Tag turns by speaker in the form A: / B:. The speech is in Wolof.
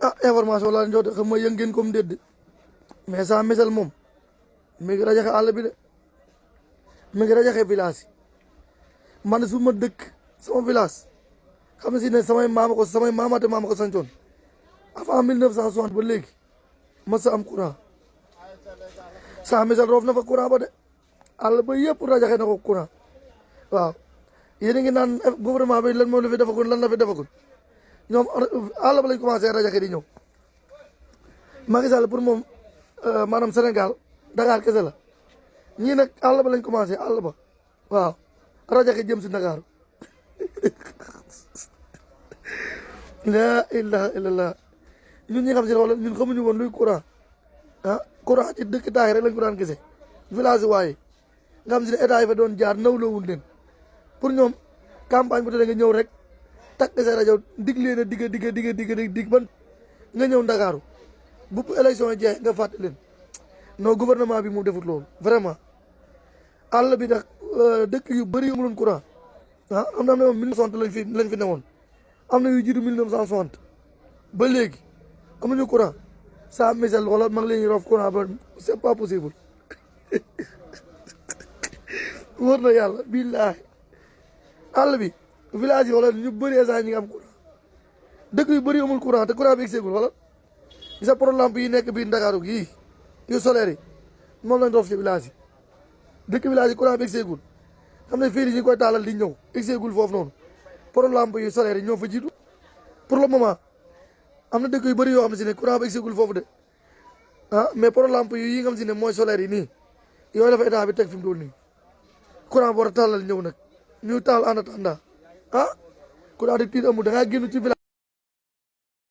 A: ah information laa njoote xam ma yëngeen comme dédd mais sa misal moom mi ngi rajaxe àll bi de mi ngi rajaxe village yi man su ma dëkk sama village xam ne si ne samay maamaate maama ko sancoon avant 1960 ba léegi ma sa am courant sa misal roof na fa courant ba de àll ba yëpp rajaxe na ko courant waaw yéen a ngi naan gouvernement bi lan moo la fi defagul lan la fi defagul ñoom àll ba lañ commencé rajaxe di ñëw Macky Sall pour moom maanaam Sénégal Dakar kese la ñii nag àll ba lañ commencé àll ba waaw rajaxe jëm si Dakar la ilaha illallah ñun ñi xam si xoolal ñun xamuñu woon luy courant ah courant ci dëkk taax rek lañ ko daan gisee village waaye nga xam si ne état yi fa doon jaar nawloowul leen pour ñoom campagne bu tëddee nga ñëw rek takk sa rajo dig leen a dig ban nga ñëw Ndakaaru bu élection yi jeex nga fàtte leen non gouvernement bi mu defut loolu vraiment àll bi nag dëkk yu bëri yu amuloon courant ah am na moom 1960 lañ fi newoon am na yu jiitu 1960 ba léegi amuñu courant saa misel wala mag leen ñu rof courant ba c'est pas possible wóor na yàlla billaahi àll bi village yi wala ñu bëri instant ñi nga am courant dëkk yu bëri amul courant te courant bi egseegul wala gisa pro lampe yi nekk biir Ndakaaru gii yu solaire yi moom lañ rof ci village yi dëkk village yi courant bi egseegul xam ne fii ñu koy taalal di ñëw egseegul foofu noonu pro lampe yu solaire yi ñoo fa jiitu pour le moment am na dëkk yu bëri yoo xam ne si ne courant bi egseegul foofu de ah mais pro lampe yi nga xam si ne mooy solaire yi nii yooyu dafa état bi teg fi mu toll nii courant bi war a taalal ñëw nag ñu taal en attendant ah courant di tiit amul da ngaa génn ci village